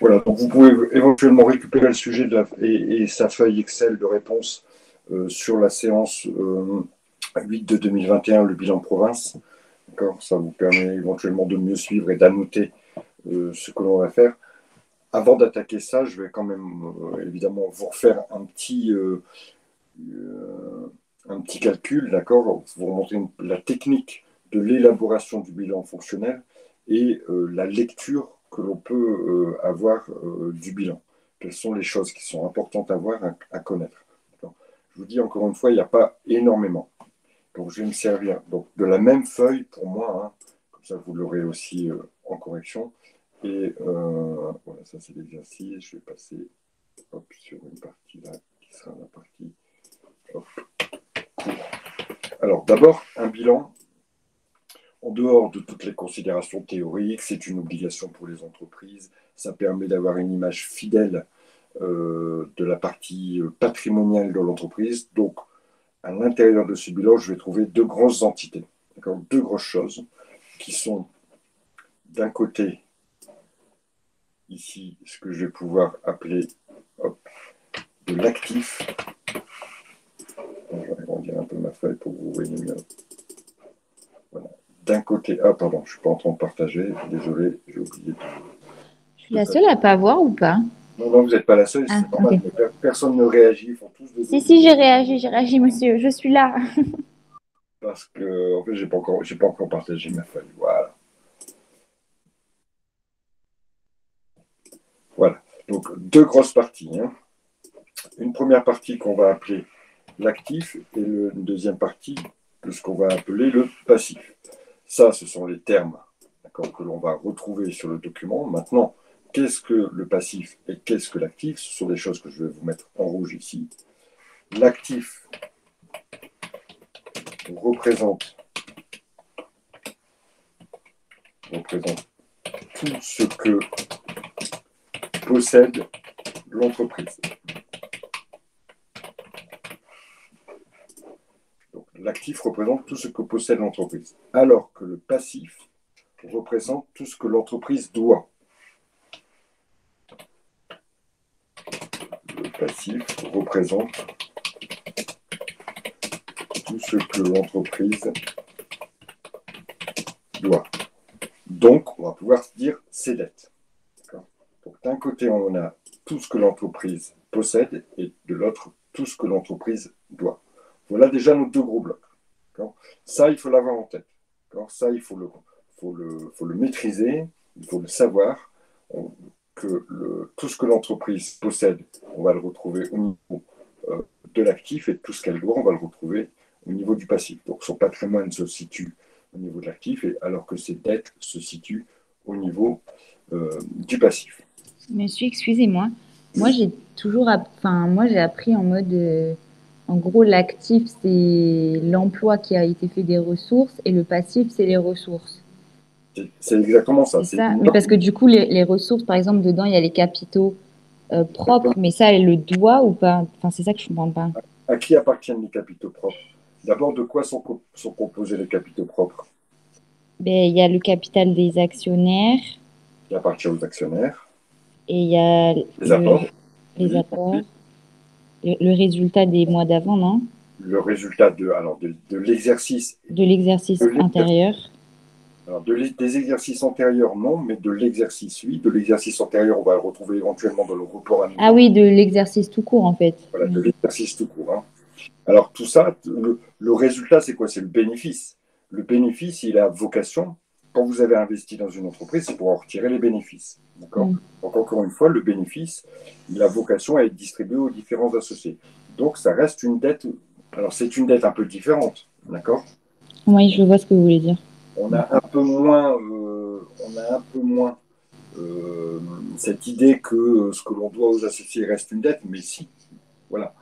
Voilà, donc vous pouvez éventuellement récupérer le sujet et sa feuille Excel de réponse sur la séance 8 de 2021, le bilan province. Ça vous permet éventuellement de mieux suivre et d'annoter ce que l'on va faire. Avant d'attaquer ça, je vais quand même évidemment vous refaire un petit calcul, d'accord, vous remontrer la technique de l'élaboration du bilan fonctionnel et la lecture que l'on peut avoir du bilan. Quelles sont les choses qui sont importantes à voir, à connaître. Je vous dis encore une fois, il n'y a pas énormément. Donc, je vais me servir donc, de la même feuille pour moi, hein, comme ça vous l'aurez aussi en correction. Et voilà, ça c'est l'exercice. Je vais passer sur une partie là, qui sera la partie. Hop. Alors, d'abord, un bilan. En dehors de toutes les considérations théoriques, c'est une obligation pour les entreprises. Ça permet d'avoir une image fidèle de la partie patrimoniale de l'entreprise. Donc, à l'intérieur de ce bilan, je vais trouver deux grosses entités, deux grosses choses qui sont d'un côté, ici, ce que je vais pouvoir appeler de l'actif. Je vais agrandir un peu ma feuille pour que vous voyez mieux. Voilà. D'un côté, pardon, je ne suis pas en train de partager, désolé, j'ai oublié. Je suis la seule à pas voir ou pas? Non, vous n'êtes pas la seule, c'est normal, ok. mais personne ne réagit, ils font tous des Si, j'ai réagi, monsieur, je suis là. parce que, en fait, j'ai pas encore partagé ma feuille. Voilà. Voilà. Donc, deux grosses parties. Hein. Une première partie qu'on va appeler l'actif et une deuxième partie de ce qu'on va appeler le passif. Ça, ce sont les termes que l'on va retrouver sur le document. Maintenant, qu'est-ce que le passif et qu'est-ce que l'actif? Ce sont des choses que je vais vous mettre en rouge ici. L'actif représente tout ce que possède l'entreprise. L'actif représente tout ce que possède l'entreprise, alors que le passif représente tout ce que l'entreprise doit. Le passif représente tout ce que l'entreprise doit. Donc, on va pouvoir dire ses dettes. Donc, d'un côté, on a tout ce que l'entreprise possède et de l'autre, tout ce que l'entreprise doit. Voilà déjà nos deux gros blocs. Ça, il faut l'avoir en tête. Ça, il faut le maîtriser, il faut le savoir, que tout ce que l'entreprise possède, on va le retrouver au niveau de l'actif et tout ce qu'elle doit, on va le retrouver au niveau du passif. Donc son patrimoine se situe au niveau de l'actif, alors que ses dettes se situent au niveau du passif. Monsieur, excusez-moi. Moi, j'ai appris en mode, en gros, l'actif, c'est l'emploi qui a été fait des ressources et le passif, c'est les ressources. C'est exactement ça. C'est ça. Mais parce que du coup, les ressources, par exemple, dedans, il y a les capitaux propres, mais ça, elle le doit ou pas? Enfin, c'est ça que je ne comprends pas. À qui appartiennent les capitaux propres? D'abord, de quoi sont composés les capitaux propres? Ben, il y a le capital des actionnaires. Qui appartient aux actionnaires. Et il y a les apports. Les apports. Le résultat des mois d'avant, non? Le résultat de l'exercice. De l'exercice antérieur. Alors, des exercices antérieurs, non, mais de l'exercice, oui. De l'exercice antérieur, on va le retrouver éventuellement dans le report annuel. Ah oui, de l'exercice tout court, en fait. Voilà, de l'exercice tout court. Hein. Alors, tout ça, le résultat, c'est quoi? C'est le bénéfice. Le bénéfice, il a vocation, quand vous avez investi dans une entreprise, c'est pour en retirer les bénéfices. D'accord. Donc, encore une fois, le bénéfice, il a vocation à être distribué aux différents associés. Donc, ça reste une dette. Alors, c'est une dette un peu différente. D'accord. Oui, je vois ce que vous voulez dire. On a un peu moins, cette idée que ce que l'on doit aux associés reste une dette, mais si, voilà,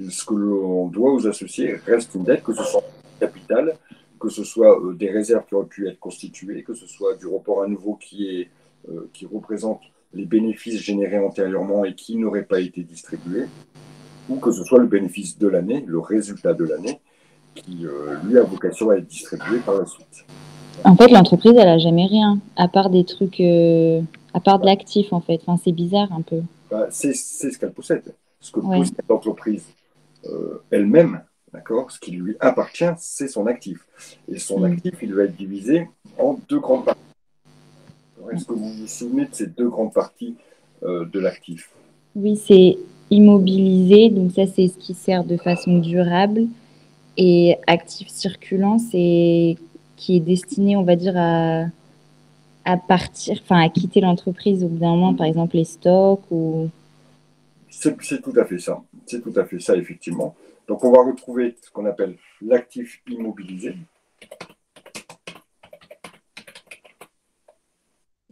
ce que l'on doit aux associés reste une dette, que ce soit capital, que ce soit des réserves qui auraient pu être constituées, que ce soit du report à nouveau qui représente les bénéfices générés antérieurement et qui n'auraient pas été distribués, ou que ce soit le bénéfice de l'année, le résultat de l'année, qui lui a vocation à être distribué par la suite. En fait, l'entreprise, elle n'a jamais rien, à part des trucs À part de l'actif, en fait. Enfin, c'est bizarre un peu. Bah, c'est ce qu'elle possède. Ce que Ouais. possède l'entreprise elle-même, d'accord, ce qui lui appartient, c'est son actif. Et son Mm. actif, il va être divisé en deux grandes parties. Est-ce que vous vous souvenez de ces deux grandes parties de l'actif? Oui, c'est immobilisé, donc ça, c'est ce qui sert de façon durable. Et actif circulant, c'est qui est destiné, on va dire, à partir, enfin, à quitter l'entreprise au bout d'un moment, par exemple les stocks ou. C'est tout à fait ça. C'est tout à fait ça, effectivement. Donc, on va retrouver ce qu'on appelle l'actif immobilisé.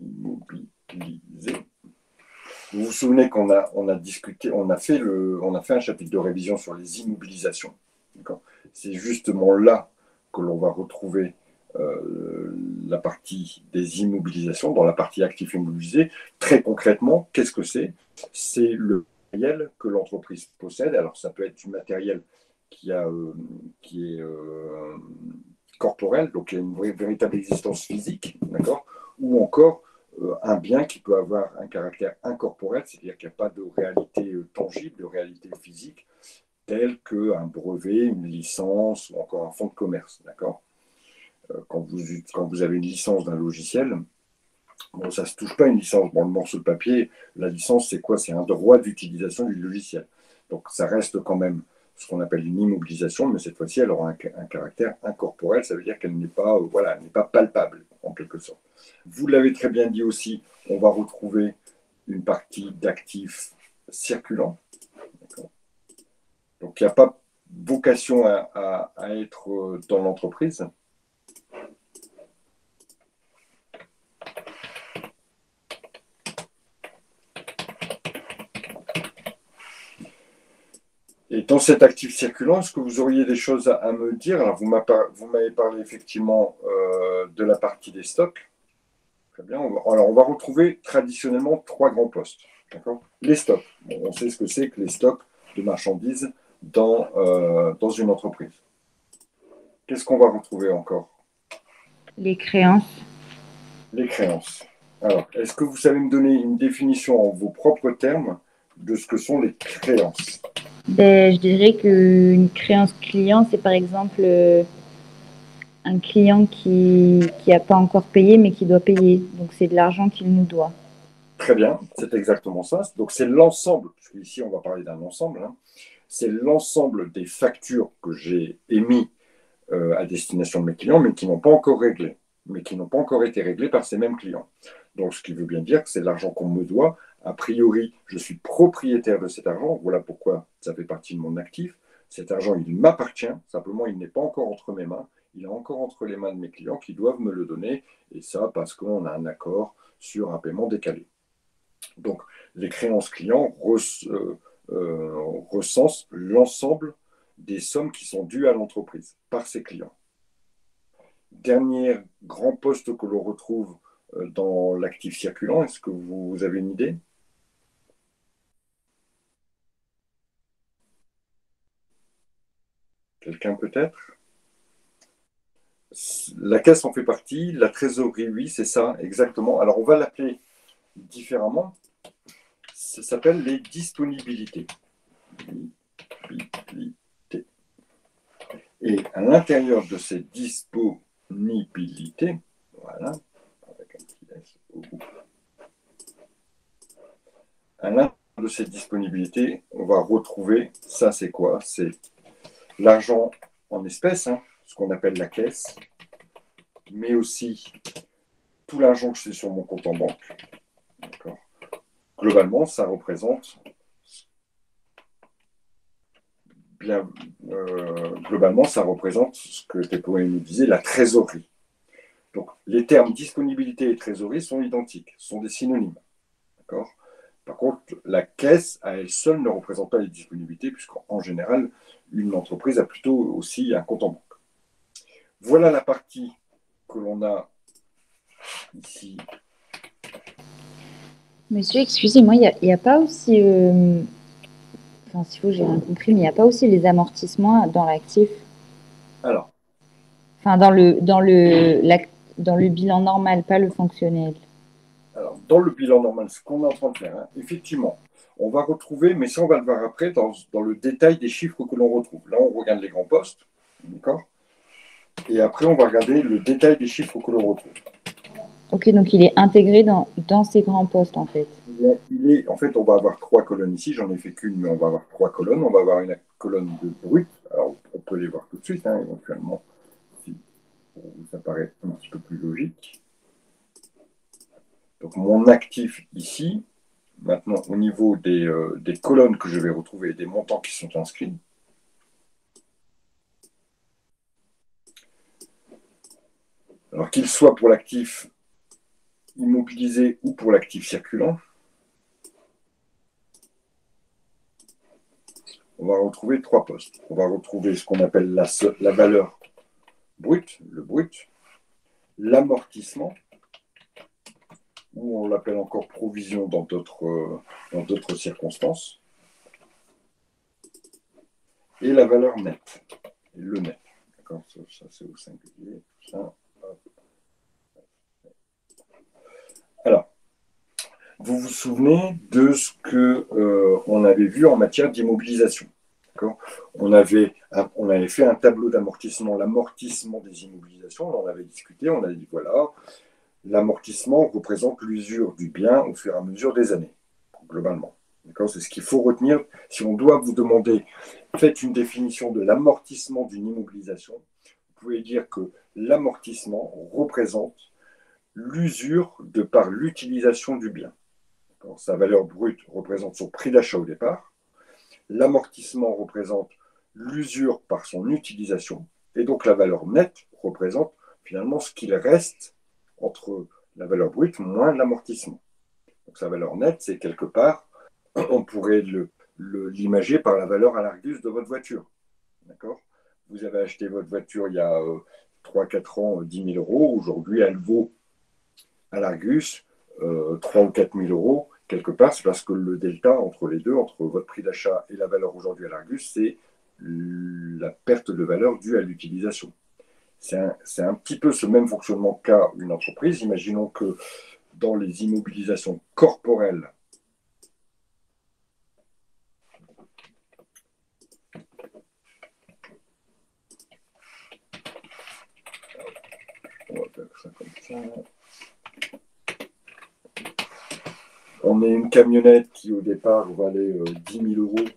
Immobilisé. Vous vous souvenez qu'on a discuté, on a fait un chapitre de révision sur les immobilisations. C'est justement là que l'on va retrouver la partie des immobilisations, dans la partie actif immobilisé. Très concrètement, qu'est-ce que c'est? C'est le matériel que l'entreprise possède. Alors, ça peut être du matériel qui est corporel, donc il y a une véritable existence physique, d'accord? Ou encore un bien qui peut avoir un caractère incorporel, c'est-à-dire qu'il n'y a pas de réalité tangible, de réalité physique, telle qu'un brevet, une licence ou encore un fonds de commerce. D'accord. Quand vous avez une licence d'un logiciel, bon, ça ne se touche pas à une licence. Bon, le morceau de papier, la licence, c'est quoi? C'est un droit d'utilisation du logiciel. Donc ça reste quand même ce qu'on appelle une immobilisation, mais cette fois-ci, elle aura un caractère incorporel, ça veut dire qu'elle n'est pas, voilà, elle n'est pas palpable, en quelque sorte. Vous l'avez très bien dit aussi, on va retrouver une partie d'actifs circulants. Donc il n'y a pas vocation à être dans l'entreprise. Et dans cet actif circulant, est-ce que vous auriez des choses à me dire? Alors, vous m'avez parlé effectivement de la partie des stocks. Très bien. Alors, on va retrouver traditionnellement trois grands postes. D'accord. Les stocks. Bon, on sait ce que c'est que les stocks de marchandises dans une entreprise. Qu'est-ce qu'on va retrouver encore? Les créances. Les créances. Alors, est-ce que vous savez me donner une définition en vos propres termes de ce que sont les créances? Ben, je dirais qu'une créance client, c'est par exemple un client qui a pas encore payé mais qui doit payer. Donc c'est de l'argent qu'il nous doit. Très bien, c'est exactement ça. Donc, c'est l'ensemble, parce qu'ici, on va parler d'un ensemble, hein, c'est l'ensemble des factures que j'ai émises à destination de mes clients, mais qui n'ont pas encore réglé, mais qui n'ont pas encore été réglés par ces mêmes clients. Donc, ce qui veut bien dire que c'est l'argent qu'on me doit. A priori, je suis propriétaire de cet argent. Voilà pourquoi ça fait partie de mon actif. Cet argent, il m'appartient. Simplement, il n'est pas encore entre mes mains. Il est encore entre les mains de mes clients qui doivent me le donner. Et ça, parce qu'on a un accord sur un paiement décalé. Donc, les créances clients recensent l'ensemble des sommes qui sont dues à l'entreprise par ses clients. Dernier grand poste que l'on retrouve dans l'actif circulant, est-ce que vous avez une idée? Quelqu'un peut-être? La caisse en fait partie, la trésorerie, oui, c'est ça, exactement. Alors, on va l'appeler différemment. Ça s'appelle les disponibilités. Et à l'intérieur de ces disponibilités, voilà, avec un petit S au bout, à l'intérieur de ces disponibilités, on va retrouver, ça c'est quoi? C'est l'argent en espèces, hein, ce qu'on appelle la caisse, mais aussi tout l'argent que j'ai sur mon compte en banque. Globalement, ça représente globalement, ça représente ce que Théo nous disait, la trésorerie. Donc, les termes disponibilité et trésorerie sont identiques, sont des synonymes. D'accord. Par contre, la caisse, à elle seule, ne représente pas les disponibilités, puisqu'en général, une entreprise a plutôt aussi un compte en banque. Voilà la partie que l'on a ici. Monsieur, excusez-moi, il y a pas aussi, enfin, s'il faut, j'ai rien compris, mais il n'y a pas aussi les amortissements dans l'actif, Alors, enfin, dans le bilan normal, pas le fonctionnel. Alors, dans le bilan normal, ce qu'on est en train de faire, hein, effectivement, on va retrouver, mais ça on va le voir après, dans le détail des chiffres que l'on retrouve. Là, on regarde les grands postes, d'accord? Et après, on va regarder le détail des chiffres que l'on retrouve. Ok, donc il est intégré dans ces grands postes, en fait. En fait, on va avoir 3 colonnes ici. J'en ai fait qu'une, mais on va avoir 3 colonnes. On va avoir une colonne de brut. Alors, on peut les voir tout de suite, hein, éventuellement, si ça paraît un petit peu plus logique. Donc, mon actif ici, maintenant, au niveau des colonnes que je vais retrouver, des montants qui sont inscrits. Alors, qu'il soit pour l'actif immobilisé ou pour l'actif circulant, on va retrouver 3 postes. On va retrouver ce qu'on appelle la valeur brute, le brut, l'amortissement, ou on l'appelle encore provision dans d'autres circonstances, et la valeur nette, et le net. D'accord, ça c'est au singulier. Ça, alors, vous vous souvenez de ce qu'on avait vu en matière d'immobilisation. On avait fait un tableau d'amortissement, l'amortissement des immobilisations, on en avait discuté, on a dit voilà, l'amortissement représente l'usure du bien au fur et à mesure des années, globalement. C'est ce qu'il faut retenir. Si on doit vous demander, faites une définition de l'amortissement d'une immobilisation, vous pouvez dire que l'amortissement représente l'usure de par l'utilisation du bien. Sa valeur brute représente son prix d'achat au départ. L'amortissement représente l'usure par son utilisation. Et donc la valeur nette représente finalement ce qu'il reste entre la valeur brute moins l'amortissement. Donc sa valeur nette, c'est quelque part, on pourrait l'imager par la valeur à l'Argus de votre voiture. D'accord ? Vous avez acheté votre voiture il y a 3-4 ans 10 000 euros. Aujourd'hui, elle vaut à l'Argus 3 ou 4 000 euros. Quelque part, c'est parce que le delta entre les deux, entre votre prix d'achat et la valeur aujourd'hui à l'Argus, c'est la perte de valeur due à l'utilisation. C'est un petit peu ce même fonctionnement qu'a une entreprise. Imaginons que dans les immobilisations corporelles, on va faire ça comme ça. On a une camionnette qui au départ valait 10 000 euros,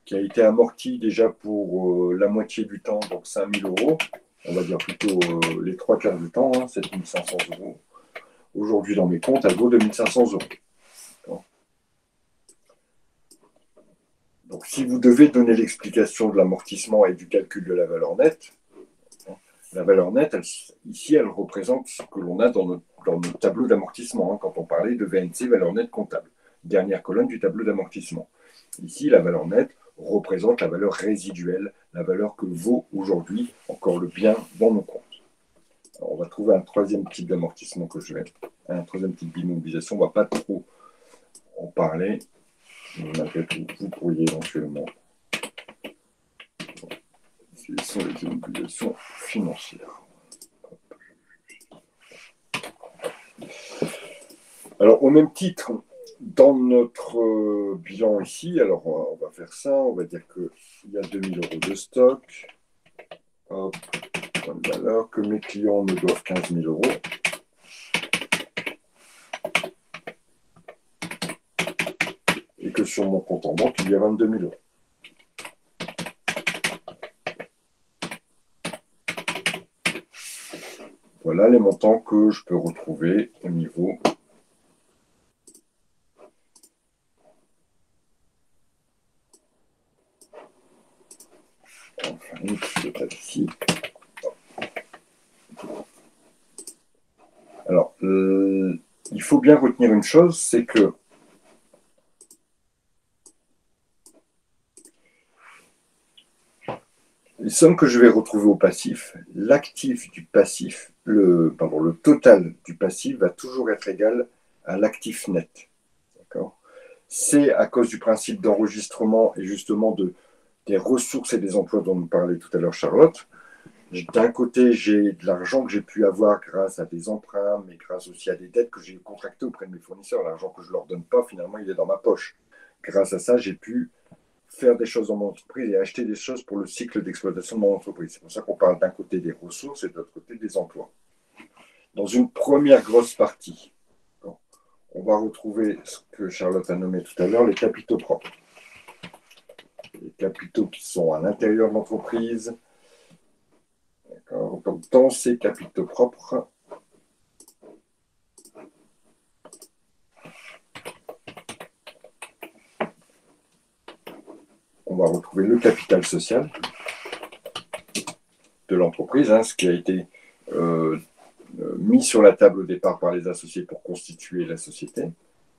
qui a été amortie déjà pour la moitié du temps, donc 5 000 euros. On va dire plutôt les 3/4 du temps, hein, 7 500 euros. Aujourd'hui, dans mes comptes, elle vaut 2 500 euros. Donc, si vous devez donner l'explication de l'amortissement et du calcul de la valeur nette, la valeur nette, ici, elle représente ce que l'on a dans notre tableau d'amortissement, hein, quand on parlait de VNC, valeur nette comptable. Dernière colonne du tableau d'amortissement. Ici, la valeur nette représente la valeur résiduelle, la valeur que vaut aujourd'hui encore le bien dans nos comptes. Alors, on va trouver un troisième type d'amortissement que je vais, un troisième type d'immobilisation. On ne va pas trop en parler, mais malgré tout, vous pourriez éventuellement. Ce sont les immobilisations financières. Alors, au même titre, dans notre bilan ici, alors on va faire ça, on va dire qu'il y a 2 000 euros de stock. Hop, valeur, que mes clients me doivent 15 000 euros. Et que sur mon compte en banque, il y a 22 000 euros. Voilà les montants que je peux retrouver au niveau ici. Alors, il faut bien retenir une chose, c'est que les sommes que je vais retrouver au passif, l'actif du passif, le total du passif va toujours être égal à l'actif net. D'accord ? C'est à cause du principe d'enregistrement et justement des ressources et des emplois dont nous parlait tout à l'heure Charlotte, D'un côté, j'ai de l'argent que j'ai pu avoir grâce à des emprunts, mais grâce aussi à des dettes que j'ai contractées auprès de mes fournisseurs. L'argent que je ne leur donne pas, finalement, il est dans ma poche. Grâce à ça, j'ai pu faire des choses dans mon entreprise et acheter des choses pour le cycle d'exploitation de mon entreprise. C'est pour ça qu'on parle d'un côté des ressources et de l'autre côté des emplois. Dans une première grosse partie, on va retrouver ce que Charlotte a nommé tout à l'heure, les capitaux propres. Les capitaux qui sont à l'intérieur de l'entreprise. Donc, dans ces capitaux propres, on va retrouver le capital social de l'entreprise, ce qui a été mis sur la table au départ par les associés pour constituer la société.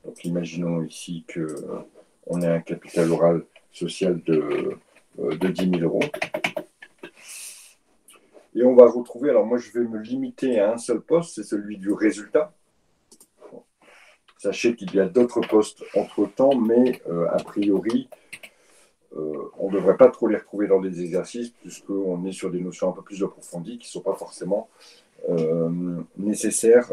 Donc, imaginons ici qu'on ait un capital oral social de 10 000 euros. Et on va retrouver, alors moi je vais me limiter à un seul poste, c'est celui du résultat. Sachez qu'il y a d'autres postes entre-temps, mais a priori, on ne devrait pas trop les retrouver dans les exercices, puisqu'on est sur des notions un peu plus approfondies qui ne sont pas forcément nécessaires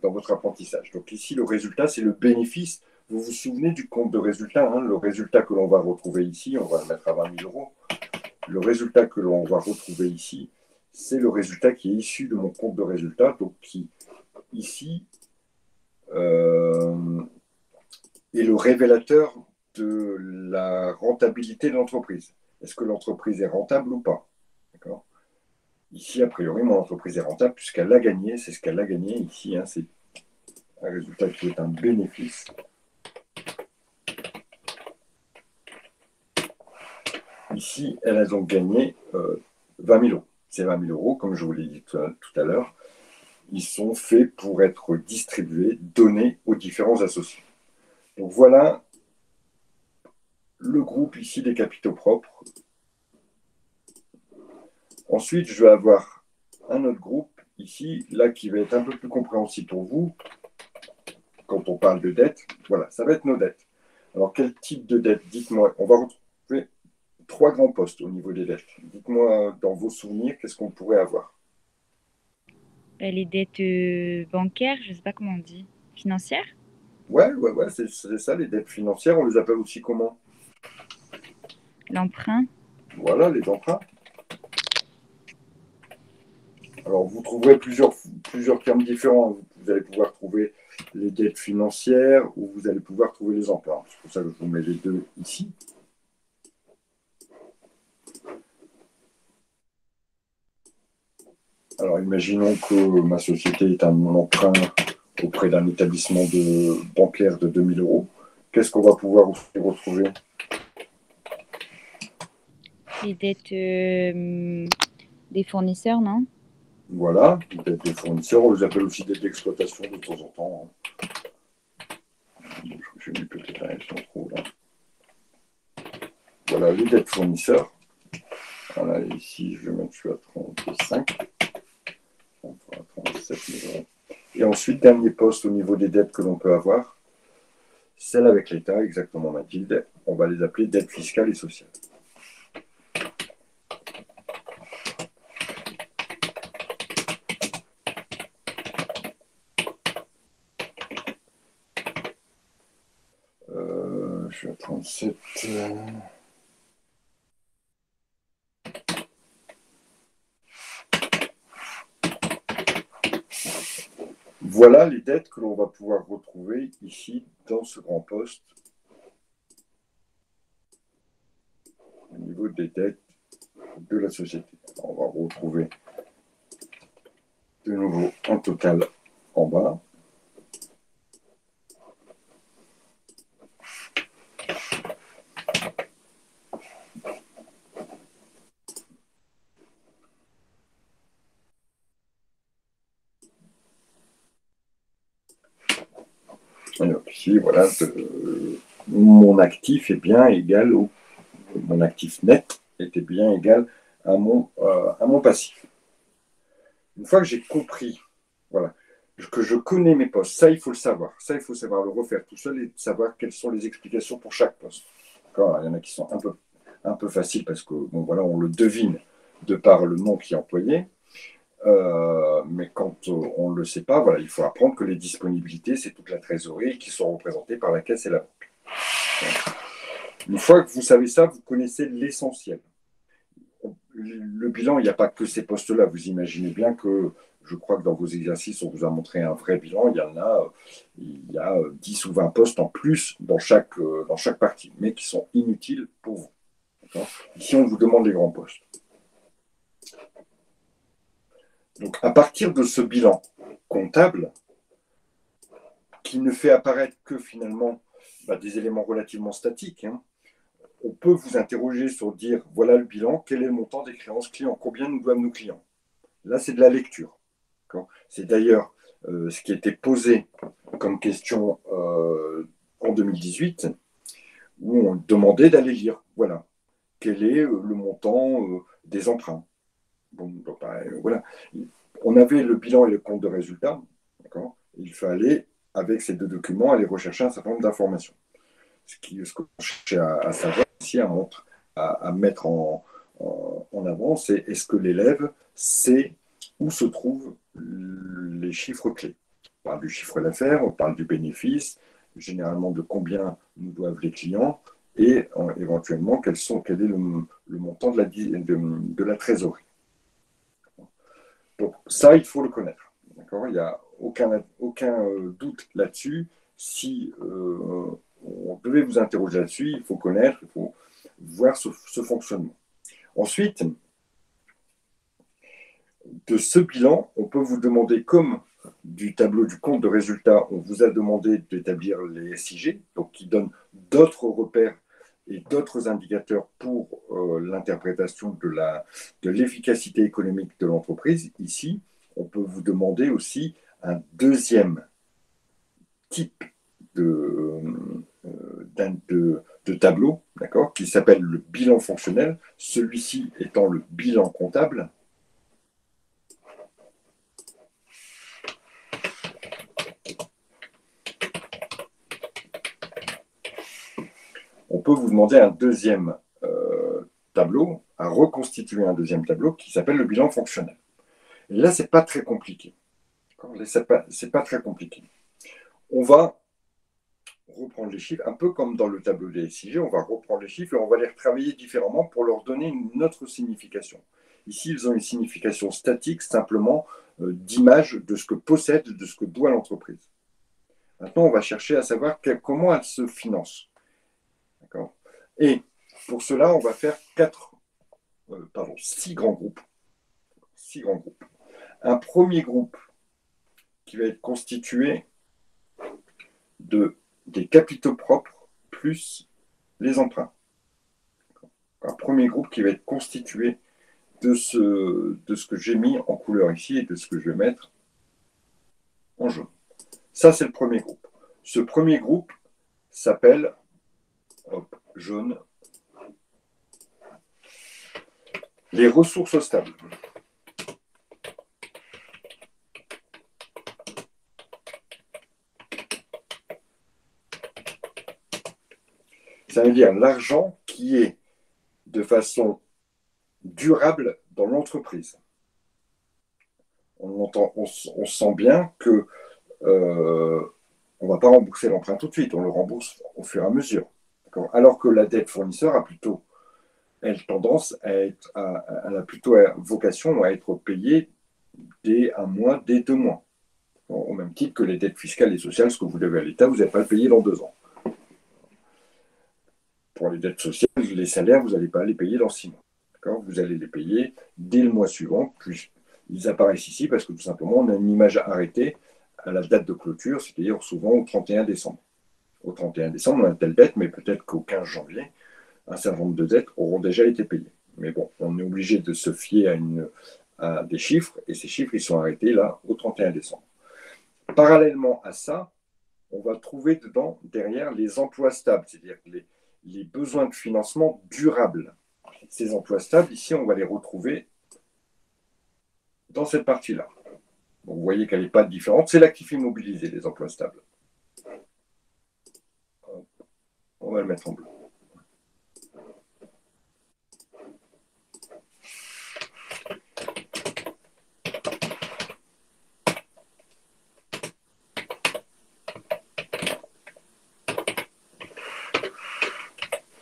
dans votre apprentissage. Donc ici, le résultat, c'est le bénéfice. Vous vous souvenez du compte de résultat, le résultat que l'on va retrouver ici, on va le mettre à 20 000 euros. Le résultat que l'on va retrouver ici, c'est le résultat qui est issu de mon compte de résultat, donc qui, ici, est le révélateur de la rentabilité de l'entreprise. Est-ce que l'entreprise est rentable ou pas? D'accord. Ici, a priori, mon entreprise est rentable puisqu'elle a gagné. C'est ce qu'elle a gagné ici. C'est un résultat qui est un bénéfice. Ici, elle a donc gagné 20 000 euros. Ces 20 000 euros, comme je vous l'ai dit tout à l'heure, ils sont faits pour être distribués, donnés aux différents associés. Donc voilà le groupe ici des capitaux propres. Ensuite, je vais avoir un autre groupe ici, là, qui va être un peu plus compréhensible pour vous. Quand on parle de dette, voilà, ça va être nos dettes. Alors, quel type de dette? Dites-moi, on va retrouver 3 grands postes au niveau des dettes. Dites-moi, dans vos souvenirs, qu'est-ce qu'on pourrait avoir? Les dettes bancaires, je ne sais pas comment on dit, financières. Ouais, c'est ça, les dettes financières, on les appelle aussi comment? L'emprunt. Voilà, les emprunts. Alors, vous trouverez plusieurs termes différents. Vous allez pouvoir trouver les dettes financières ou vous allez pouvoir trouver les emprunts. C'est pour ça que je vous mets les deux ici. Alors, imaginons que ma société est un emprunt auprès d'un établissement bancaire de 2 000 euros. Qu'est-ce qu'on va pouvoir retrouver? Les dettes des fournisseurs, non? Voilà, les dettes des fournisseurs, on les appelle aussi dettes d'exploitation de temps en temps. Je vais peut-être un trop là. Voilà, les dettes fournisseurs. Voilà, ici, je vais mettre celui à 35. 37 000 euros. Et ensuite, dernier poste au niveau des dettes que l'on peut avoir, celle avec l'État, exactement Mathilde, on va les appeler dettes fiscales et sociales. Je suis à 37. Voilà les dettes que l'on va pouvoir retrouver ici dans ce grand poste au niveau des dettes de la société. On va retrouver de nouveau un total en bas. Alors ici, voilà, mon actif est bien égal mon actif net était bien égal à mon passif. Une fois que j'ai compris, voilà, que je connais mes postes, ça il faut le savoir, ça il faut savoir le refaire tout seul et savoir quelles sont les explications pour chaque poste. Il y en a qui sont un peu faciles parce que bon voilà, on le devine, de par le nom qui est employé. Mais quand on ne le sait pas, voilà, il faut apprendre que les disponibilités, c'est toute la trésorerie qui sont représentées par la caisse et la banque. Une fois que vous savez ça, vous connaissez l'essentiel. Le bilan, il n'y a pas que ces postes-là. Vous imaginez bien que, je crois que dans vos exercices, on vous a montré un vrai bilan. Il y a 10 ou 20 postes en plus dans chaque partie, mais qui sont inutiles pour vous. Ici, on vous demande les grands postes. Donc, à partir de ce bilan comptable, qui ne fait apparaître que finalement des éléments relativement statiques, hein, on peut vous interroger sur dire, voilà le bilan, quel est le montant des créances clients, combien nous doivent nos clients. Là, c'est de la lecture. C'est d'ailleurs ce qui était posé comme question en 2018, où on demandait d'aller lire, voilà, quel est le montant des emprunts. Bon, voilà. On avait le bilan et le compte de résultat, d'accord. Il fallait, avec ces deux documents, aller rechercher un certain nombre d'informations. Ce qu'on cherchait à savoir ici, à mettre en avant, c'est est-ce que l'élève sait où se trouvent les chiffres clés. On parle du chiffre d'affaires, on parle du bénéfice, généralement de combien nous doivent les clients, et éventuellement quel est le montant de la trésorerie. Donc ça, il faut le connaître. D'accord. Il n'y a aucun doute là-dessus. Si on devait vous interroger là-dessus, il faut connaître, il faut voir ce fonctionnement. Ensuite, de ce bilan, on peut vous demander, comme du tableau du compte de résultat, on vous a demandé d'établir les SIG, donc qui donnent d'autres repères et d'autres indicateurs pour l'interprétation de l'efficacité économique de l'entreprise. Ici, on peut vous demander aussi un deuxième type de tableau, d'accord, qui s'appelle le bilan fonctionnel, celui-ci étant le bilan comptable. On peut vous demander un deuxième tableau, à reconstituer un deuxième tableau qui s'appelle le bilan fonctionnel. Et là, c'est pas très compliqué. C'est pas très compliqué. On va reprendre les chiffres, un peu comme dans le tableau des SIG, on va reprendre les chiffres et on va les retravailler différemment pour leur donner une autre signification. Ici, ils ont une signification statique, simplement d'image de ce que possède, de ce que doit l'entreprise. Maintenant, on va chercher à savoir comment elle se finance. D'accord. Et pour cela, on va faire six grands groupes. Un premier groupe qui va être constitué des capitaux propres plus les emprunts. Un premier groupe qui va être constitué de ce que j'ai mis en couleur ici et de ce que je vais mettre en jaune. Ça, c'est le premier groupe. Ce premier groupe s'appelle, jaune, les ressources stables. Ça veut dire l'argent qui est de façon durable dans l'entreprise. On sent bien que on ne va pas rembourser l'emprunt tout de suite, on le rembourse au fur et à mesure. Alors que la dette fournisseur a plutôt, tendance elle a plutôt vocation à être payée dès un mois, dès 2 mois. Au même titre que les dettes fiscales et sociales, ce que vous devez à l'État, vous n'allez pas le payer dans 2 ans. Pour les dettes sociales, les salaires, vous n'allez pas les payer dans 6 mois. Vous allez les payer dès le mois suivant, puis ils apparaissent ici parce que tout simplement, on a une image arrêtée à la date de clôture, c'est-à-dire souvent au 31 décembre. Au 31 décembre, on a telle dette, mais peut-être qu'au 15 janvier, un certain nombre de dettes auront déjà été payées. Mais bon, on est obligé de se fier à des chiffres, et ces chiffres, ils sont arrêtés là au 31 décembre. Parallèlement à ça, on va trouver derrière les emplois stables, c'est-à-dire les besoins de financement durables. Ces emplois stables, ici, on va les retrouver dans cette partie-là. Vous voyez qu'elle n'est pas différente. C'est l'actif immobilisé, les emplois stables. On va le mettre en bleu.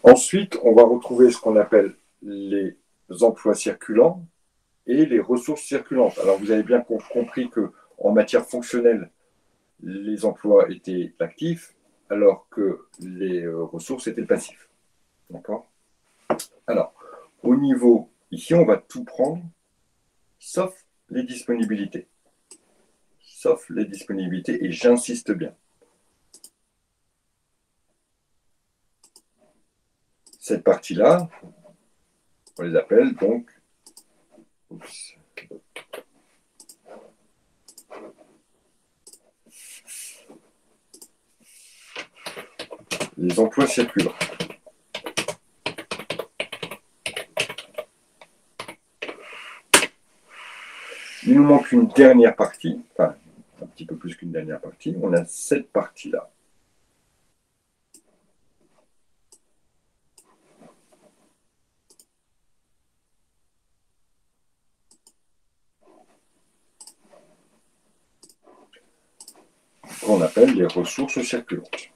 Ensuite, on va retrouver ce qu'on appelle les emplois circulants et les ressources circulantes. Alors, vous avez bien compris qu'en matière fonctionnelle, les emplois étaient actifs, alors que les ressources étaient passifs. D'accord? Alors, au niveau, ici, on va tout prendre, sauf les disponibilités. Sauf les disponibilités, et j'insiste bien. Cette partie-là, on les appelle donc les emplois circulants. Il nous manque une dernière partie, enfin un petit peu plus qu'une dernière partie. On a cette partie-là. Qu'on appelle les ressources circulantes.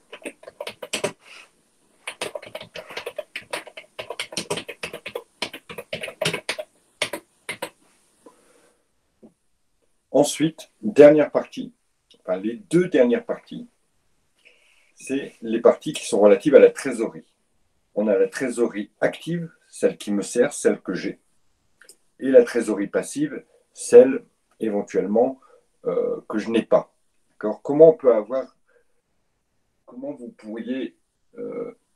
Ensuite, dernière partie, enfin les deux dernières parties, c'est les parties qui sont relatives à la trésorerie. On a la trésorerie active, celle qui me sert, celle que j'ai, et la trésorerie passive, celle éventuellement que je n'ai pas. Comment on peut avoir, comment vous pourriez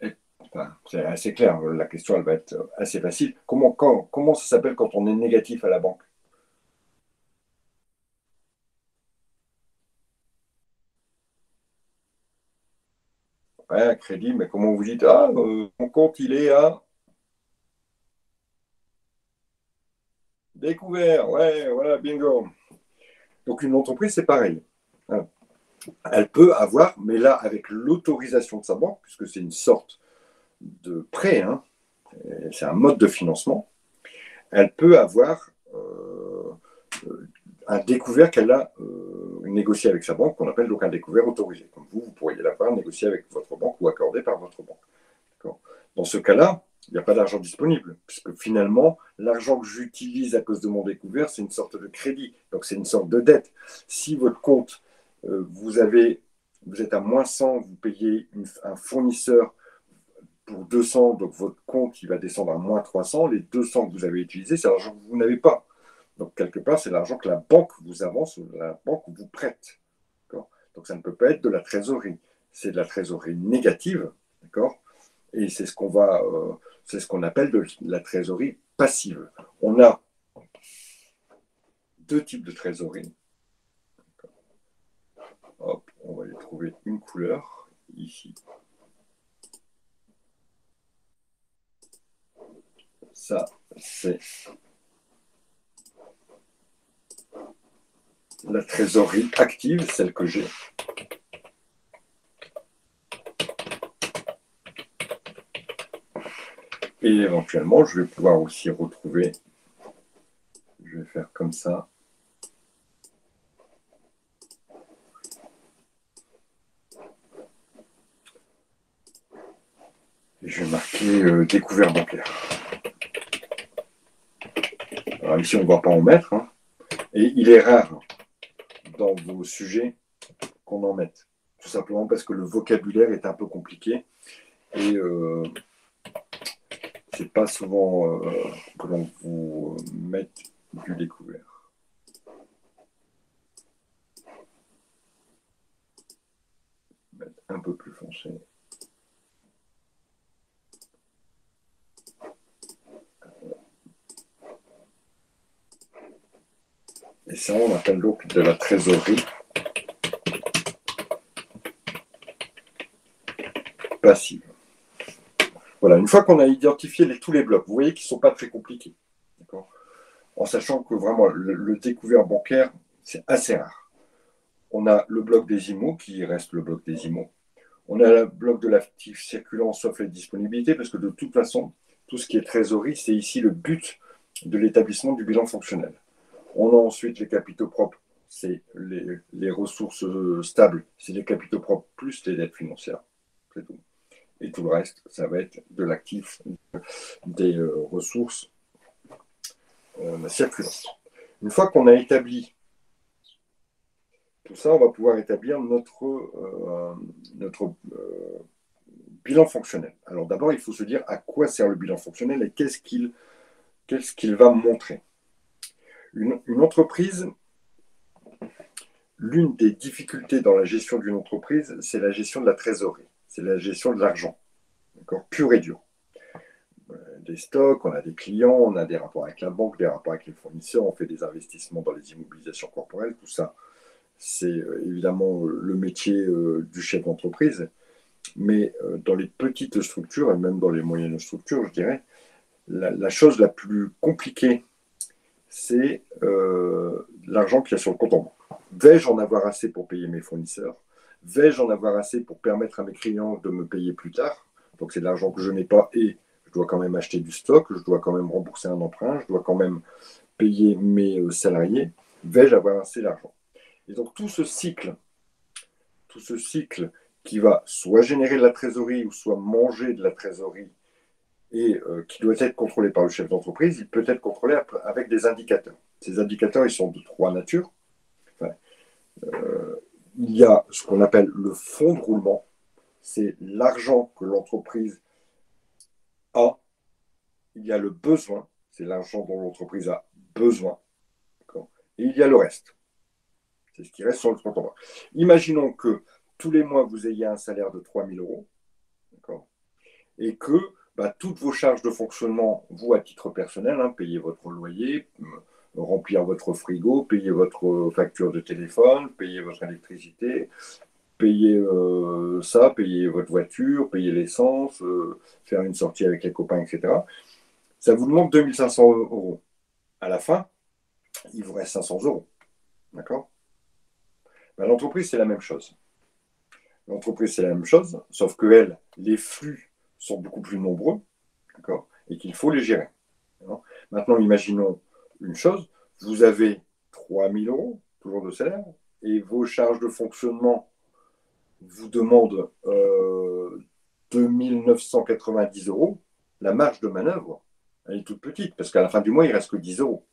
être, enfin, c'est assez clair, la question elle va être assez facile. Comment ça s'appelle quand on est négatif à la banque? Ouais, un crédit, mais comment vous dites, ah, mon compte il est à découvert, ouais, voilà, bingo. Donc une entreprise, c'est pareil. Hein. Elle peut avoir, mais là, avec l'autorisation de sa banque, puisque c'est une sorte de prêt, hein, c'est un mode de financement, elle peut avoir un découvert qu'elle a négocié avec sa banque, qu'on appelle donc un découvert autorisé. Comme vous pourriez l'avoir négocié avec votre banque ou accordé par votre banque. Dans ce cas-là, il n'y a pas d'argent disponible, puisque finalement, l'argent que j'utilise à cause de mon découvert, c'est une sorte de crédit, donc c'est une sorte de dette. Si votre compte, vous êtes à -100, vous payez un fournisseur pour 200, donc votre compte il va descendre à -300, les 200 que vous avez utilisés, c'est l'argent que vous n'avez pas. Donc quelque part, c'est l'argent que la banque vous avance ou la banque vous prête. Donc ça ne peut pas être de la trésorerie, c'est de la trésorerie négative, d'accord. Et c'est ce qu'on appelle de la trésorerie passive. On a deux types de trésorerie. Hop, on va les trouver une couleur ici. Ça, c'est la trésorerie active, celle que j'ai. Et éventuellement, je vais pouvoir aussi retrouver, je vais faire comme ça. Et je vais marquer découvert bancaire. Alors ici, on ne va pas en mettre. Hein. Et il est rare dans vos sujets qu'on en mette. Tout simplement parce que le vocabulaire est un peu compliqué. Et c'est pas souvent que l'on vous mette du découvert. Mettre un peu plus foncé. Et ça, on appelle donc de la trésorerie passive. Voilà, une fois qu'on a identifié tous les blocs, vous voyez qu'ils ne sont pas très compliqués. En sachant que vraiment, le découvert bancaire, c'est assez rare. On a le bloc des IMO, qui reste le bloc des IMO. On a le bloc de l'actif circulant, sauf les disponibilités, parce que de toute façon, tout ce qui est trésorerie, c'est ici le but de l'établissement du bilan fonctionnel. On a ensuite les capitaux propres, c'est les ressources stables, c'est les capitaux propres plus les dettes financières. C'est tout. Et tout le reste, ça va être de l'actif, des ressources circulantes. Une fois qu'on a établi tout ça, on va pouvoir établir notre bilan fonctionnel. Alors d'abord, il faut se dire à quoi sert le bilan fonctionnel et qu'est-ce qu'il va montrer. Une entreprise, l'une des difficultés dans la gestion d'une entreprise, c'est la gestion de la trésorerie, c'est la gestion de l'argent, d'accord, pur et dur. Des stocks, on a des clients, on a des rapports avec la banque, des rapports avec les fournisseurs, on fait des investissements dans les immobilisations corporelles, tout ça, c'est évidemment le métier du chef d'entreprise. Mais dans les petites structures, et même dans les moyennes structures, je dirais, la chose la plus compliquée, c'est l'argent qu'il y a sur le compte en banque. Vais-je en avoir assez pour payer mes fournisseurs? Vais-je en avoir assez pour permettre à mes clients de me payer plus tard? Donc c'est de l'argent que je n'ai pas et je dois quand même acheter du stock, je dois quand même rembourser un emprunt, je dois quand même payer mes salariés. Vais-je avoir assez d'argent? Et donc tout ce cycle qui va soit générer de la trésorerie ou soit manger de la trésorerie et qui doit être contrôlé par le chef d'entreprise, il peut être contrôlé avec des indicateurs. Ces indicateurs, ils sont de trois natures. Enfin, il y a ce qu'on appelle le fonds de roulement, c'est l'argent que l'entreprise a. Il y a le besoin, c'est l'argent dont l'entreprise a besoin. Et il y a le reste, c'est ce qui reste sur le compte en banque. Imaginons que tous les mois, vous ayez un salaire de 3 000 euros, et que toutes vos charges de fonctionnement, vous, à titre personnel, payer votre loyer, remplir votre frigo, payer votre facture de téléphone, payer votre électricité, payer ça, payer votre voiture, payer l'essence, faire une sortie avec les copains, etc. Ça vous demande 2 500 euros. À la fin, il vous reste 500 euros. D'accord? L'entreprise, c'est la même chose. L'entreprise, c'est la même chose, sauf que elle, les flux sont beaucoup plus nombreux, d'accord, et qu'il faut les gérer. D'accord. Maintenant, imaginons une chose, vous avez 3 000 euros, toujours de salaire, et vos charges de fonctionnement vous demandent 2 990 euros, la marge de manœuvre, elle est toute petite, parce qu'à la fin du mois, il ne reste que 10 euros.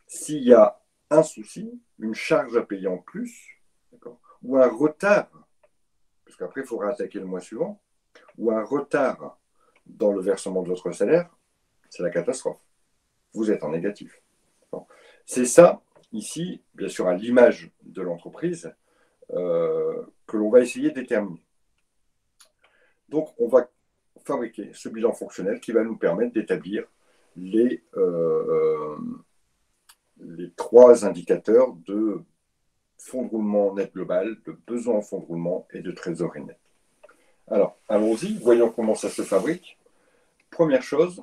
S'il y a un souci, une charge à payer en plus, ou un retard, parce qu'après, il faudra attaquer le mois suivant, ou un retard dans le versement de votre salaire, c'est la catastrophe. Vous êtes en négatif. C'est ça, ici, bien sûr, à l'image de l'entreprise, que l'on va essayer de déterminer. Donc, on va fabriquer ce bilan fonctionnel qui va nous permettre d'établir les trois indicateurs de fonds de roulement net global, de besoin en fonds de roulement et de trésorerie nette. Alors, allons-y, voyons comment ça se fabrique. Première chose,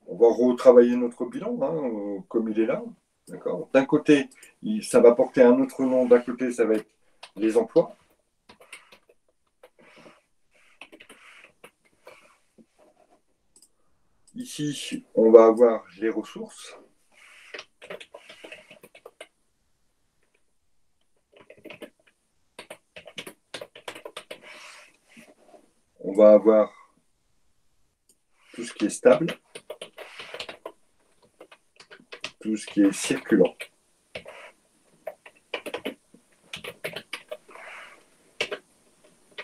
on va retravailler notre bilan, comme il est là. D'accord. D'un côté, ça va porter un autre nom. D'un côté, ça va être les emplois. Ici, on va avoir les ressources. On va avoir tout ce qui est stable, tout ce qui est circulant.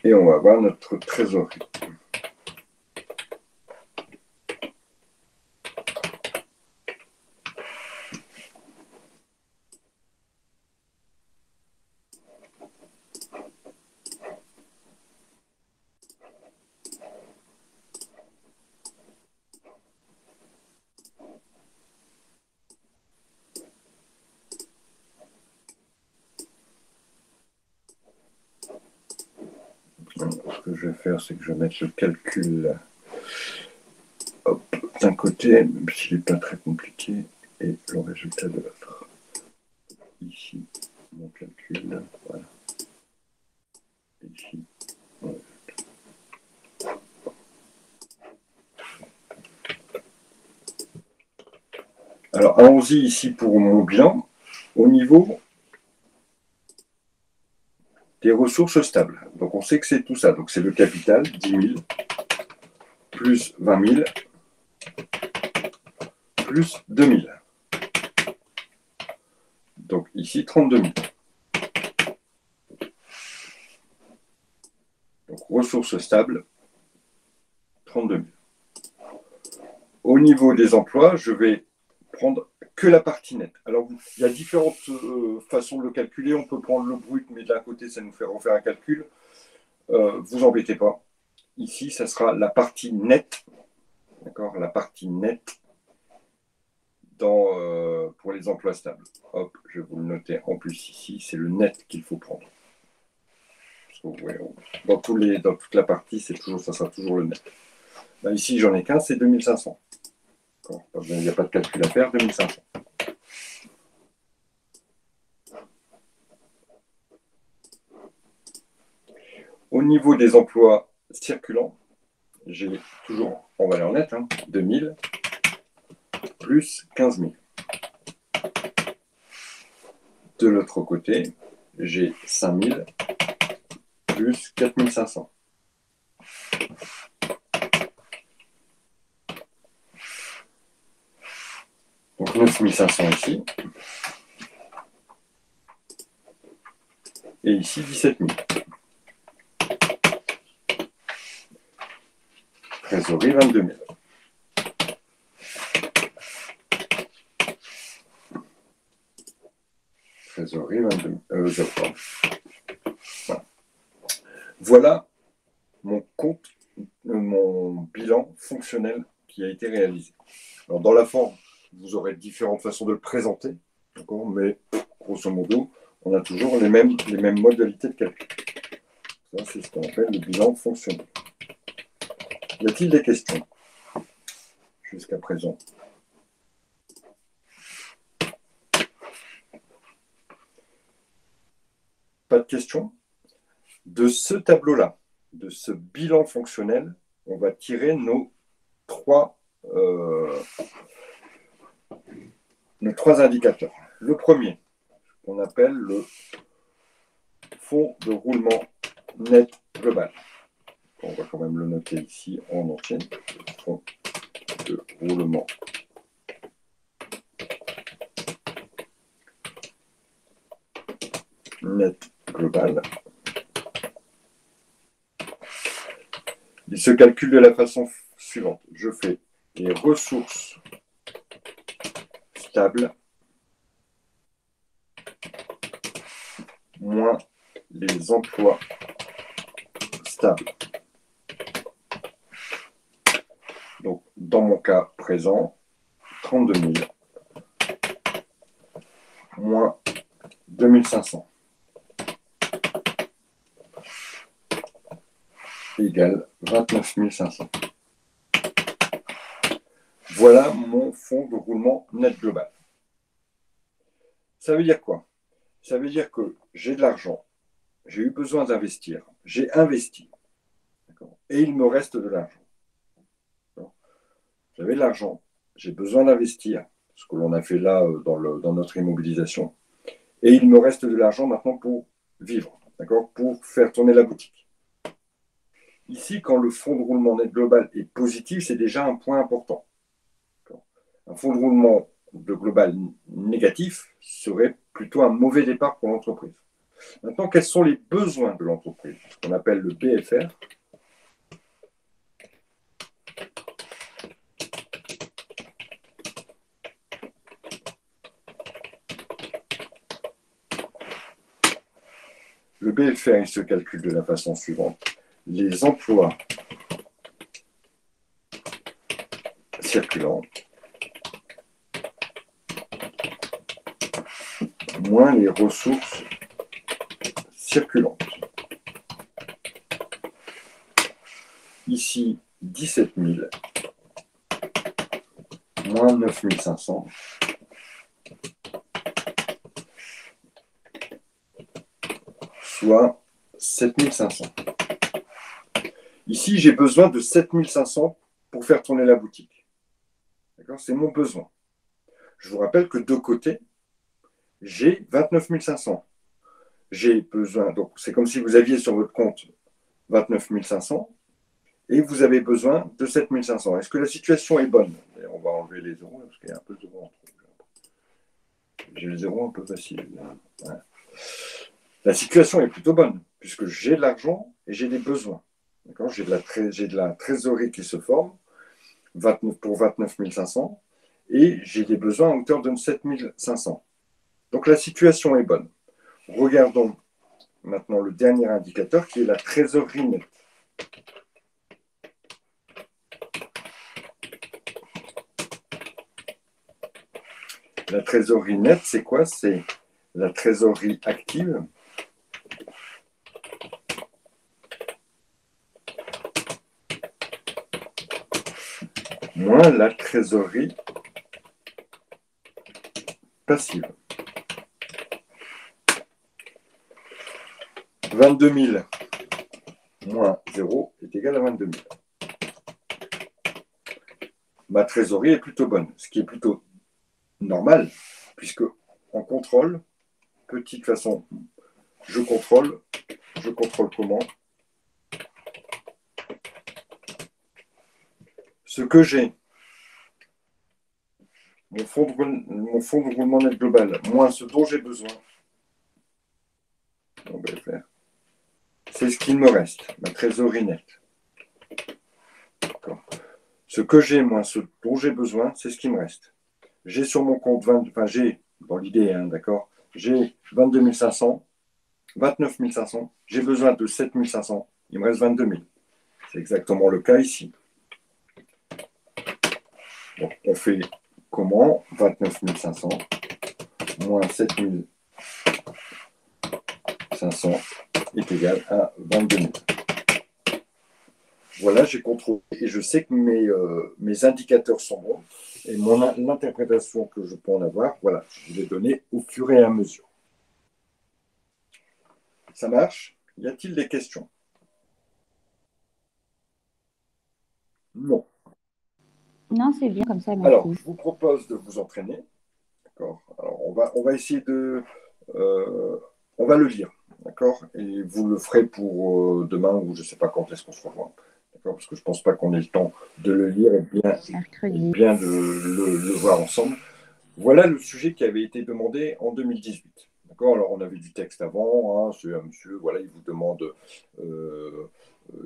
Et on va avoir notre trésorerie. Ce que je vais faire, c'est que je vais mettre le calcul d'un côté, même s'il n'est pas très compliqué, et le résultat de l'autre. Ici, mon calcul, voilà. Ici, mon résultat. Alors, allons-y ici pour mon bilan. Au niveau des ressources stables. Donc, on sait que c'est tout ça. Donc, c'est le capital, 10 000, plus 20 000, plus 2 000. Donc, ici, 32 000. Donc, ressources stables, 32 000. Au niveau des emplois, je vais prendre que la partie nette. Alors, il y a différentes façons de le calculer. On peut prendre le brut, mais d'un côté, ça nous fait refaire un calcul. Vous embêtez pas. Ici, ça sera la partie nette. D'accord, la partie nette pour les emplois stables. Hop, je vais vous le noter en plus ici. C'est le net qu'il faut prendre. Parce que vous voyez, dans toute la partie, ça sera toujours le net. Là, ici, j'en ai qu'un, c'est 2500. Il n'y a pas de calcul à faire, 2500. Au niveau des emplois circulants, j'ai toujours en valeur nette, 2000 plus 15 000. De l'autre côté, j'ai 5000 plus 4500. Donc 9500 ici. Et ici, 17 000. Trésorerie, 22 000. Trésorerie, 22 000. Voilà. Voilà mon compte, mon bilan fonctionnel qui a été réalisé. Alors, dans la forme, vous aurez différentes façons de le présenter, mais grosso modo, on a toujours les mêmes modalités de calcul. Ça, c'est ce qu'on appelle le bilan fonctionnel. Y a-t-il des questions jusqu'à présent? Pas de questions? De ce tableau-là, de ce bilan fonctionnel, on va tirer nos trois indicateurs. Le premier, qu'on appelle le fonds de roulement net global. On va quand même le noter ici en entier. Le fonds de roulement net global. Il se calcule de la façon suivante. Je fais les ressources stables moins les emplois stables. Donc, dans mon cas présent, 32 000 moins 2500 égale 29 500. Voilà mon fonds de roulement net global. Ça veut dire quoi? Ça veut dire que j'ai de l'argent, j'ai eu besoin d'investir, j'ai investi, et il me reste de l'argent. J'avais de l'argent, j'ai besoin d'investir, ce que l'on a fait là dans notre immobilisation, et il me reste de l'argent maintenant pour vivre, pour faire tourner la boutique. Ici, quand le fonds de roulement net global est positif, c'est déjà un point important. Un fonds de roulement global négatif serait plutôt un mauvais départ pour l'entreprise. Maintenant, quels sont les besoins de l'entreprise? Ce qu'on appelle le BFR. Le BFR, il se calcule de la façon suivante. Les emplois circulants moins les ressources circulantes. Ici, 17 000 moins 9 500 soit 7 500. Ici, j'ai besoin de 7 500 pour faire tourner la boutique. C'est mon besoin. Je vous rappelle que de côté, j'ai 29 500. j'ai besoin, donc c'est comme si vous aviez sur votre compte 29 500 et vous avez besoin de 7 500. Est-ce que la situation est bonne? Et on va enlever les zéros parce qu'il y a un peu de zéros en trop. J'ai le zéro un peu facile. Ouais. La situation est plutôt bonne puisque j'ai de l'argent et j'ai des besoins. J'ai de la trésorerie qui se forme pour 29 500 et j'ai des besoins à hauteur de 7 500. Donc la situation est bonne. Regardons maintenant le dernier indicateur qui est la trésorerie nette. La trésorerie nette, c'est quoi? C'est la trésorerie active moins la trésorerie passive. 22 000 moins 0 est égal à 22 000. Ma trésorerie est plutôt bonne, ce qui est plutôt normal, puisque en contrôle, petite façon, je contrôle comment? Ce que j'ai, mon fonds de roulement net global, moins ce dont j'ai besoin, on va le faire. C'est ce qu'il me reste, ma trésorerie nette. Ce que j'ai moins ce dont j'ai besoin, c'est ce qui me reste. J'ai sur mon compte j'ai, dans l'idée, hein, d'accord, j'ai 22 500, 29 500, j'ai besoin de 7 500, il me reste 22 000. C'est exactement le cas ici. Donc, on fait comment? 29 500 moins 7 500 est égal à 22 000. Voilà, j'ai contrôlé et je sais que mes indicateurs sont bons et l'interprétation que je peux en avoir, voilà, je vais donner au fur et à mesure. Ça marche? Y a-t-il des questions? Non. Non, c'est bien comme ça, Alors, merci. je vous propose de vous entraîner. D'accord. Alors, on va essayer de... on va le lire. D'accord. Et vous le ferez pour demain ou je ne sais pas quand est-ce qu'on se revoit. D'accord. Parce que je ne pense pas qu'on ait le temps de le lire et Mercredi. bien de le voir ensemble. Voilà le sujet qui avait été demandé en 2018. D'accord. Alors, on avait du texte avant. Hein, c'est un monsieur, voilà, il vous demande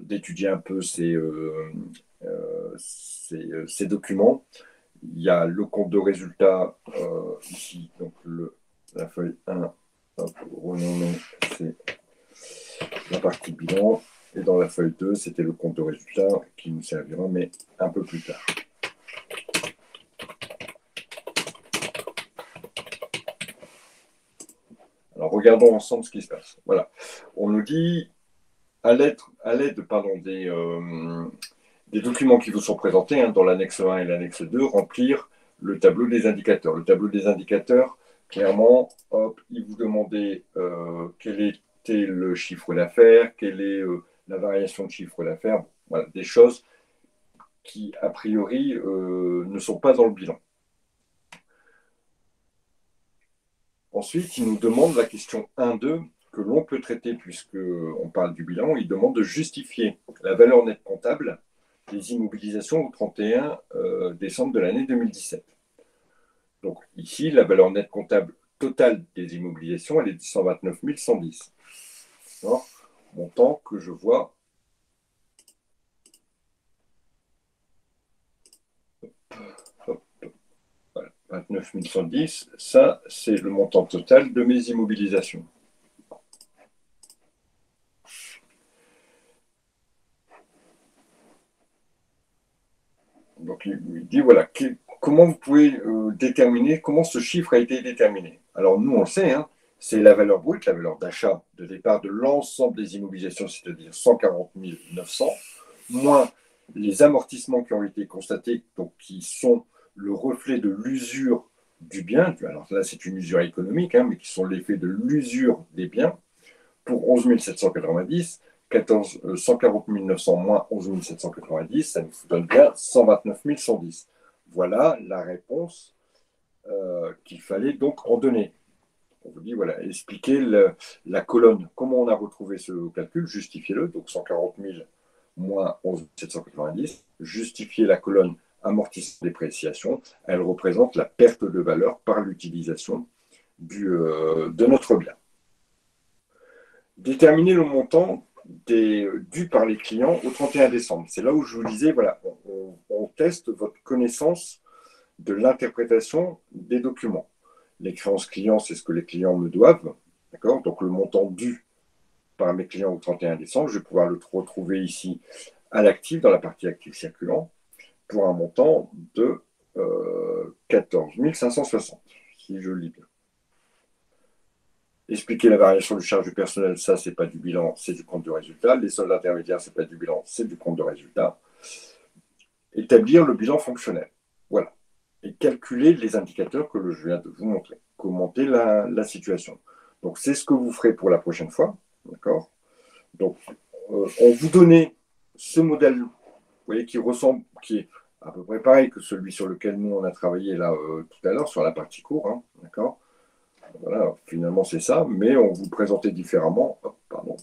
d'étudier un peu ces documents. Il y a le compte de résultat ici, donc la feuille 1, renommée, c'est la partie bilan. Et dans la feuille 2, c'était le compte de résultat qui nous servira, mais un peu plus tard. Alors, regardons ensemble ce qui se passe. Voilà. On nous dit, à l'aide des documents qui vous sont présentés, hein, dans l'annexe 1 et l'annexe 2, remplir le tableau des indicateurs. Le tableau des indicateurs, clairement, hop, il vous demandait quel était le chiffre d'affaires, quelle est la variation de chiffre d'affaires, voilà, des choses qui, a priori, ne sont pas dans le bilan. Ensuite, il nous demande la question 1-2 que l'on peut traiter puisqu'on parle du bilan. Il demande de justifier la valeur nette comptable des immobilisations au 31 décembre de l'année 2017. Donc ici, la valeur nette comptable totale des immobilisations, elle est de 129 110. D'accord. Montant que je vois. Hop, voilà, 29 110, ça, c'est le montant total de mes immobilisations. Donc, il dit, voilà, comment vous pouvez déterminer, comment ce chiffre a été déterminé? Alors, nous, on le sait, hein, c'est la valeur brute, la valeur d'achat de départ de l'ensemble des immobilisations, c'est-à-dire 140 900, moins les amortissements qui ont été constatés, donc qui sont le reflet de l'usure du bien. Alors là, c'est une usure économique, hein, mais qui sont l'effet de l'usure des biens, pour 11 790. 140 900 moins 11 790, ça nous donne bien 129 110. Voilà la réponse qu'il fallait donc en donner. On vous dit, voilà, expliquez la colonne, comment on a retrouvé ce calcul, justifiez-le, donc 140 000 moins 11 790, justifiez la colonne amortissement dépréciation, elle représente la perte de valeur par l'utilisation de notre bien. Déterminer le montant dû par les clients au 31 décembre. C'est là où je vous disais, voilà, on teste votre connaissance de l'interprétation des documents. Les créances clients, c'est ce que les clients me doivent. D'accord. Donc le montant dû par mes clients au 31 décembre, je vais pouvoir le retrouver ici à l'actif, dans la partie actif circulant, pour un montant de 14 560, si je lis bien. Expliquer la variation du charge du personnel, ça, c'est pas du bilan, c'est du compte de résultat. Les soldes intermédiaires, c'est pas du bilan, c'est du compte de résultat. Établir le bilan fonctionnel. Voilà. Et calculer les indicateurs que je viens de vous montrer. Commenter la situation. Donc, c'est ce que vous ferez pour la prochaine fois. D'accord. Donc, on vous donnait ce modèle, vous voyez, qui ressemble, qui est à peu près pareil que celui sur lequel nous, on a travaillé là tout à l'heure, sur la partie cours. Hein, d'accord. Voilà, finalement, c'est ça, mais on vous présentait différemment. Oh, pardon.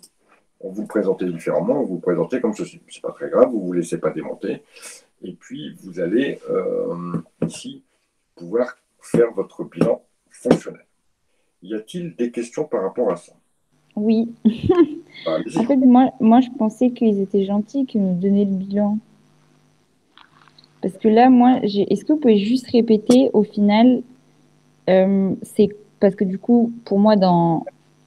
On vous présentait différemment, on vous présentait comme ceci. C'est pas très grave, vous ne vous laissez pas démonter. Et puis, vous allez ici pouvoir faire votre bilan fonctionnel. Y a-t-il des questions par rapport à ça? Oui. Allez-y. En fait, moi, je pensais qu'ils étaient gentils, qu'ils nous donnaient le bilan. Parce que là, est-ce que vous pouvez juste répéter au final, c'est parce que du coup, pour moi,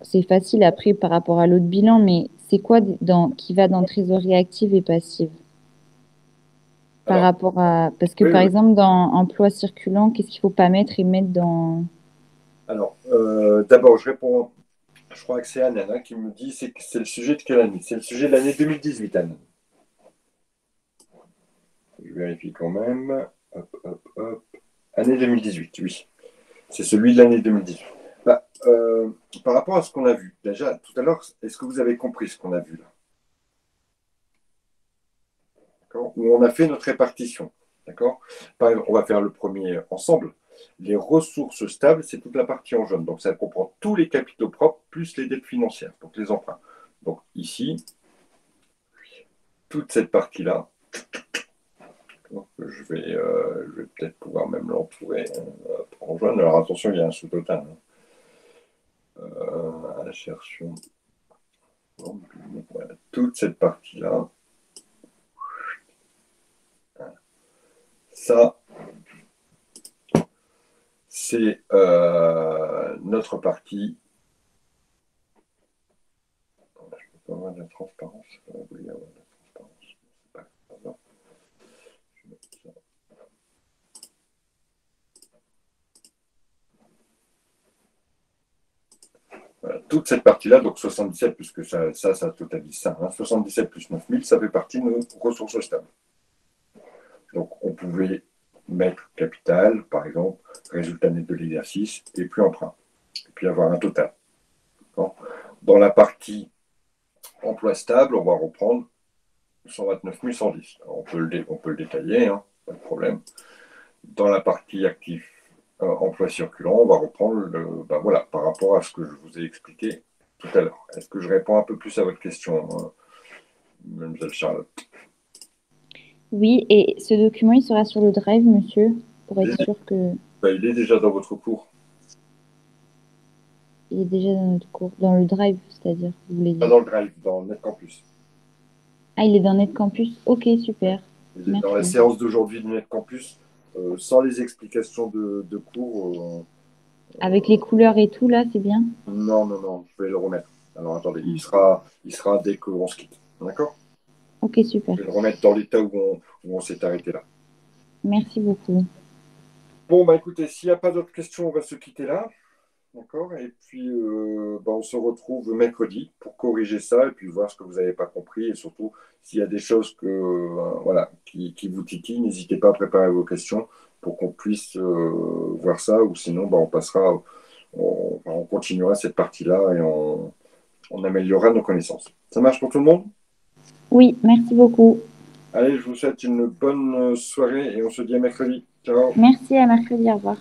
c'est facile après par rapport à l'autre bilan, mais c'est quoi qui va dans trésorerie active et passive? Par Alors, rapport à, parce que oui, par oui. exemple, dans emploi circulant, qu'est-ce qu'il faut pas mettre et mettre dans. Alors, d'abord, je réponds. Je crois que c'est Anne hein, qui me dit c'est le sujet de quelle année? C'est le sujet de l'année 2018, Anne. Je vérifie quand même. Hop, hop, hop. Année 2018, oui. C'est celui de l'année 2018. Bah, par rapport à ce qu'on a vu, déjà, tout à l'heure, est-ce que vous avez compris ce qu'on a vu là? Où on a fait notre répartition. D'accord. Par exemple, on va faire le premier ensemble. Les ressources stables, c'est toute la partie en jaune. Donc, ça comprend tous les capitaux propres plus les dettes financières, donc les emprunts. Donc, ici, toute cette partie-là, je vais peut-être pouvoir même l'entourer en jaune. Alors, attention, il y a un sous-total. Cherchons. Voilà, toute cette partie-là. Ça, c'est notre partie. Je peux pas avoir de la transparence. Vous voulez avoir de la transparence. C'est pas grave. Je vais mettre ça. Voilà, toute cette partie-là, donc 77, puisque ça totalise ça, hein, 77 plus 9000, ça fait partie de nos ressources stables. Donc, on pouvait mettre capital, par exemple, résultat net de l'exercice, et puis emprunt, et puis avoir un total. Dans la partie emploi stable, on va reprendre 129 110. Alors, on peut le détailler, hein, pas de problème. Dans la partie actif emploi circulant, on va reprendre voilà, par rapport à ce que je vous ai expliqué tout à l'heure. Est-ce que je réponds un peu plus à votre question, mademoiselle Charlotte? Oui, et ce document, il sera sur le drive, monsieur, pour être sûr que Il est déjà dans votre cours. il est déjà dans notre cours, dans le drive, c'est-à-dire, vous voulez Pas dire. dans le drive, dans NetCampus. Ah, il est dans NetCampus. Ok, super. Il est dans la Merci. séance d'aujourd'hui de NetCampus, sans les explications de cours. Avec les couleurs et tout, là, c'est bien? Non, non, non, je vais le remettre. Alors attendez, Mm. il sera dès qu'on se quitte. D'accord? Ok, super. Je vais le remettre dans l'état où on s'est arrêté là. Merci beaucoup. Bon, bah écoutez, s'il n'y a pas d'autres questions, on va se quitter là. D'accord? Et puis, on se retrouve mercredi pour corriger ça et puis voir ce que vous n'avez pas compris. Et surtout, s'il y a des choses voilà, qui vous titillent, n'hésitez pas à préparer vos questions pour qu'on puisse voir ça. Ou sinon, on continuera cette partie-là et on améliorera nos connaissances. Ça marche pour tout le monde? Oui, merci beaucoup. Allez, je vous souhaite une bonne soirée et on se dit à mercredi. Ciao! Merci, à mercredi, au revoir.